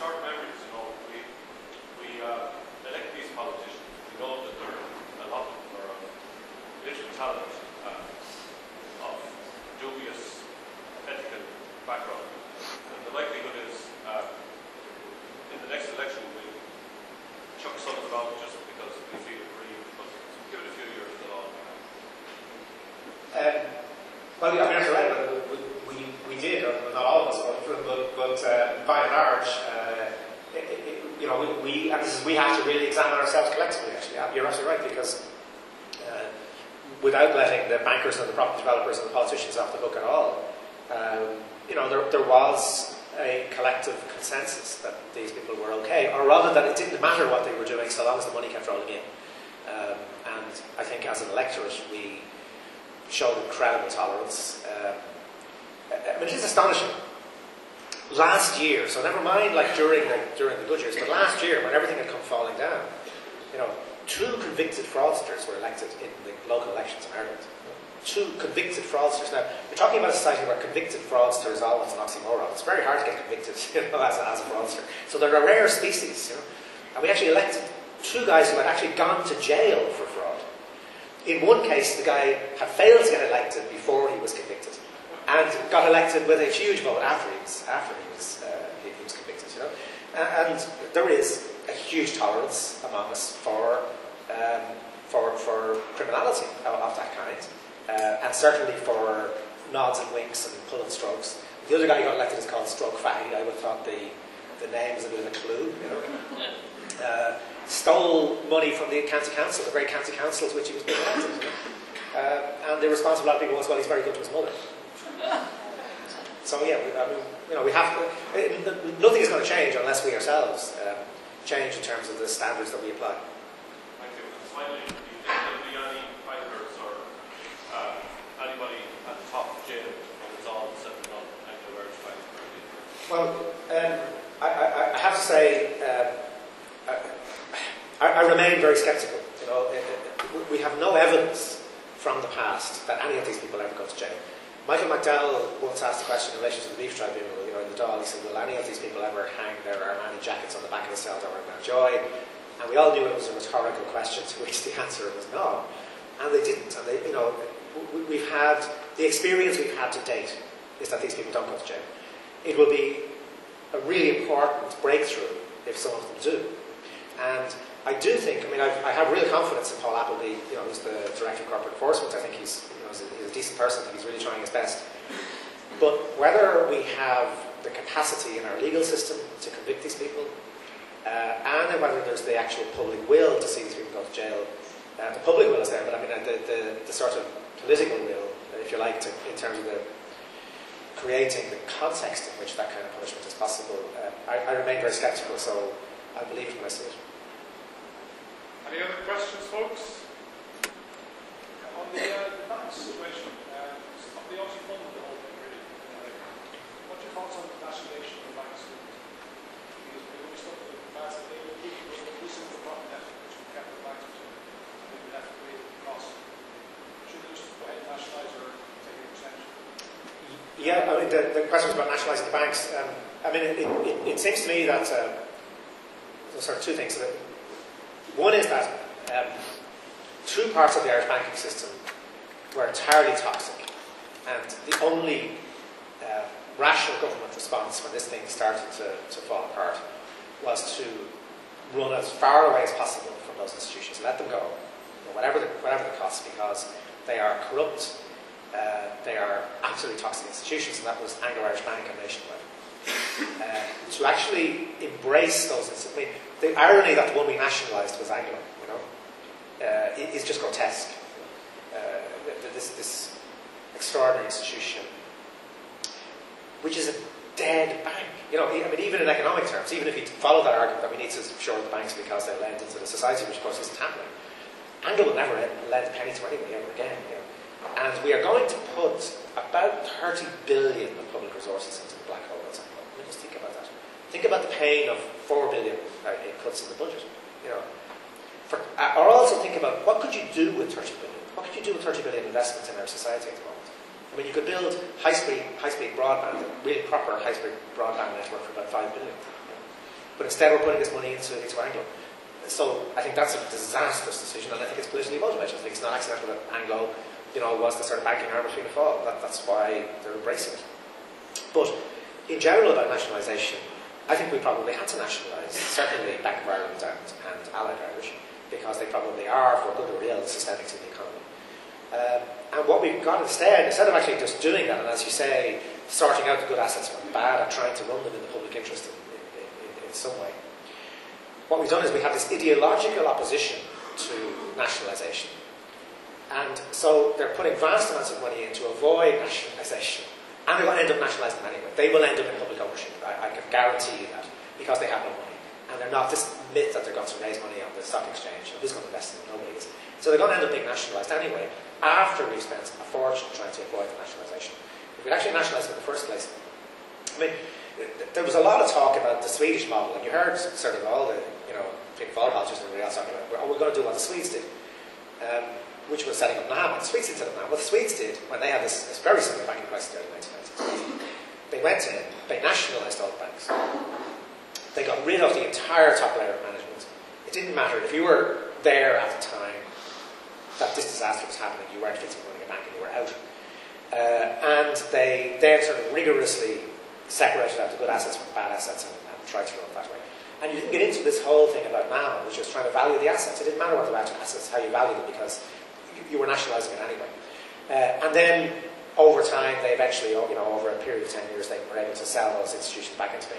short memories, you know, we elect these politicians. We know that a lot of them are of little talent, of dubious ethical background. And the likelihood is, in the next election, we'll chuck some of them out just because we feel aggrieved, but give it a few years to law. Well, I mean, you're right. We did, not all of us, but by and large, you know, we have to really examine ourselves collectively. Actually, you're absolutely right, because without letting the bankers and the property developers and the politicians off the hook at all, you know, there was a collective consensus that these people were okay, or rather that it didn't matter what they were doing so long as the money kept rolling in. And I think as an electorate, we showed incredible tolerance. I mean, it is astonishing. Last year, so never mind like during the good years, but last year when everything had come falling down, you know, 2 convicted fraudsters were elected in the local elections in Ireland. 2 convicted fraudsters. Now, we're talking about a society where convicted fraudster is almost an oxymoron. It's very hard to get convicted, you know, as a fraudster. So they're a rare species, you know. And we actually elected 2 guys who had actually gone to jail for fraud. In one case, the guy had failed to get elected before he was convicted, and got elected with a huge vote after he was convicted. You know, and there is a huge tolerance among us for criminality of that kind, and certainly for nods and winks and pulling strokes. The other guy who got elected is called Stroke Fatty. I would have thought the name was a bit of a clue. You know. Stole money from the county council, the great county councils which he was being elected. You know? And the responsible people was, well, he's very good to his mother. So yeah, I mean, you know, we have to. Nothing is going to change unless we ourselves change in terms of the standards that we apply. Thank you. Finally, do you think there'll be any bankers or anybody at the top of jail when it's all said and done and the Irish Bank? Well, I have to say. I remain very sceptical. You know, we have no evidence from the past that any of these people ever go to jail. Michael McDowell once asked a question in relation to the Beef Tribunal, you know, in the Dáil. He said, will any of these people ever hang their Armani jackets on the back of the cell door in Joy? And we all knew it was a rhetorical question, to which the answer was no. And they didn't. And they, you know, we've had, the experience we've had to date is that these people don't go to jail. It will be a really important breakthrough if some of them do. And I do think, I mean, I have real confidence in Paul Appleby, you know, who's the Director of Corporate Enforcement. I think he's a decent person. I think he's really trying his best. But whether we have the capacity in our legal system to convict these people, and whether there's the actual public will to see these people go to jail, the public will is there, but I mean, the sort of political will, if you like, in terms of creating the context in which that kind of punishment is possible, I remain very sceptical, so I believe it when I see it. Any other questions, folks? On the bank situation, they obviously funded the whole thing, really. What's your thoughts on the nationalization of the banks? Because we stuck to the past that they will keep losing the profit net, which will cap the banks, which will be left to pay the costs. Should they just go ahead and nationalise or take a percentage? Yeah, I mean, the question was about nationalising the banks. I mean, it seems to me that there's sort of 2 things. One is that 2 parts of the Irish banking system were entirely toxic, and the only rational government response when this thing started to fall apart was to run as far away as possible from those institutions, let them go, you know, whatever the cost, because they are corrupt, they are absolutely toxic institutions, and that was Anglo-Irish Bank and Nationwide. To actually embrace those institutions, I mean, the irony that the one we nationalised was Anglo, you know, is just grotesque. This extraordinary institution, which is a dead bank. You know, I mean, even in economic terms, even if you follow that argument that we need to shore the banks because they lend into the society, which of course isn't happening, Anglo will never lend a penny to anybody ever again. You know? And we are going to put about 30 billion of public resources into the black hole at some point. I mean, just think about that. Think about the pain of 4 billion in cuts in the budget. You know, or also think about what could you do with 30 billion? What could you do with 30 billion investments in our society at the moment? I mean, you could build high-speed broadband, a really proper high-speed broadband network for about 5 billion. You know? but instead we're putting this money into Anglo. So I think that's a disastrous decision, and I think it's politically motivated. I think it's not accidental that Anglo, was the sort of banking arm between the fall. That's why they're embracing it. But in general about nationalisation, I think we probably had to nationalise, certainly Bank of Ireland and Allied Irish, because they probably are, for good or ill, systemic to the economy. And what we've got instead of actually just doing that, and as you say, sorting out the good assets from the bad and trying to run them in the public interest in some way, what we've done is we have this ideological opposition to nationalisation. And so they're putting vast amounts of money in to avoid nationalisation. And they're going to end up nationalising them anyway. They will end up in public ownership. I can guarantee you that. Because they have no money. And they're not this myth that they're going to raise money on the stock exchange. Who's going to invest in them? Nobody is. So they're going to end up being nationalised anyway, after we've spent a fortune trying to avoid the nationalisation. If we'd actually nationalised them in the first place, I mean, there was a lot of talk about the Swedish model, and you heard sort of all the, football politicians and everybody else talking about, we're going to do what the Swedes did, which was setting up NAM. The Swedes didn't set up NAM. What the Swedes did, when they had this very similar banking crisis in the early 1990s, they went in, they nationalised all the banks. They got rid of the entire top layer of management. It didn't matter if you were there at the time that this disaster was happening, you weren't fixing running a bank and you were out. And they then sort of rigorously separated out the good assets from the bad assets and tried to run it that way. And you didn't get into this whole thing about NAM, which was trying to value the assets. It didn't matter what the assets, how you valued them, because you were nationalising it anyway. And then, over time, they eventually, over a period of 10 years, they were able to sell those institutions back into the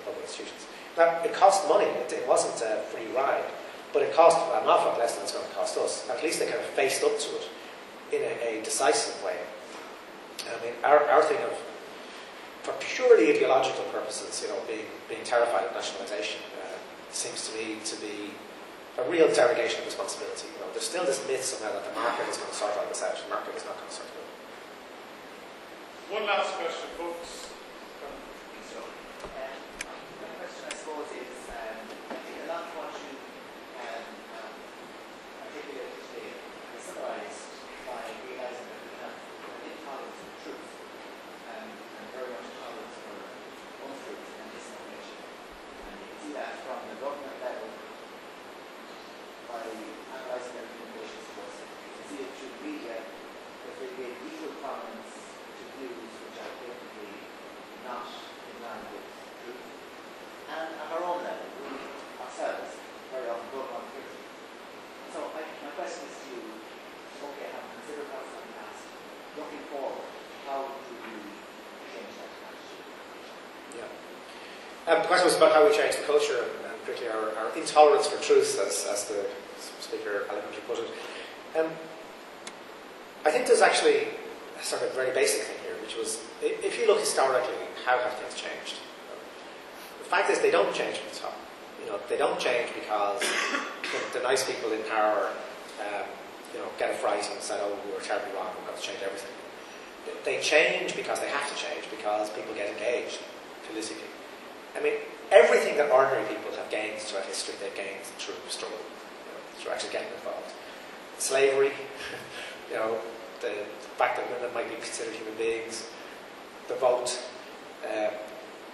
public institutions. Now, it cost money. It wasn't a free ride. But it cost an awful lot less than it's going to cost us. At least they kind of faced up to it in a decisive way. I mean, our thing of, for purely ideological purposes, being terrified of nationalisation seems to me to be a real derogation of responsibility. There's still this myth somehow that the market is going to sort all this out. The market is not going to sort it out. One last question, folks. My question, I suppose, is I think a lot of what you articulated today is summarised by realising that we have an intolerance of truth and very much tolerance for untruth and disinformation. And you can see that from the government level by analysing their communications to us. You can see it through the media, that they gave equal prominence to views which are blatantly not in line with truth. And at our own level, we ourselves very often go on truth. So my question is to you, okay, having considered what's in the past, looking forward, how do we change that attitude? Yeah. The question was about how we change the culture and particularly our intolerance for truth, as the speaker eloquently put it. I think there's actually a sort of very basic thing here, which was, if you look historically, how have things changed? The fact is they don't change from the top. They don't change because the nice people in power get a fright and say, oh, we were terribly wrong, we've got to change everything. They change because they have to change, because people get engaged politically. I mean, everything that ordinary people have gained throughout history, they've gained through struggle, through actually getting involved. Slavery, the fact that women might be considered human beings, the vote,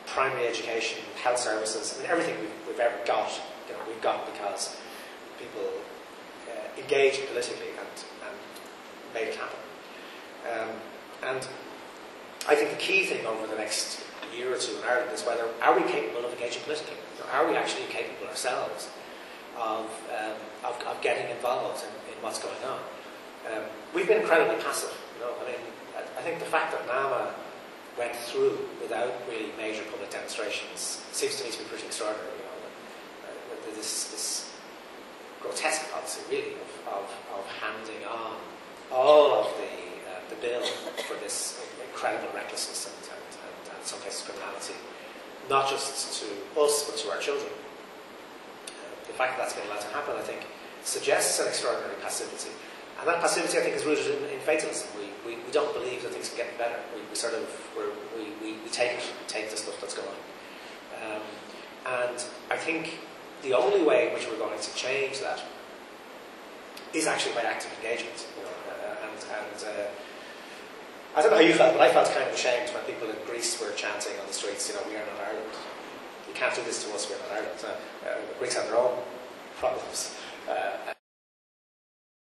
primary education, health services, I mean, everything we've ever got, we've got because people engaged politically and made it happen. And I think the key thing over the next year or two in Ireland is whether are we capable of engaging politically? Are we actually capable ourselves of getting involved in what's going on? We've been incredibly passive. I think the fact that NAMA went through without really major public demonstrations seems to me to be pretty extraordinary. This grotesque policy, really, of handing on all of the bill for this incredible recklessness and in some cases criminality, not just to us but to our children. The fact that that's been allowed to happen, I think, suggests an extraordinary passivity. And that passivity, I think, is rooted in fatalism. We don't believe that things can get better. We take the stuff that's going. And I think the only way in which we're going to change that is actually by active engagement. I don't know how you felt, but I felt kind of ashamed when people in Greece were chanting on the streets, we are not Ireland. You can't do this to us, we're not Ireland. Greeks have their own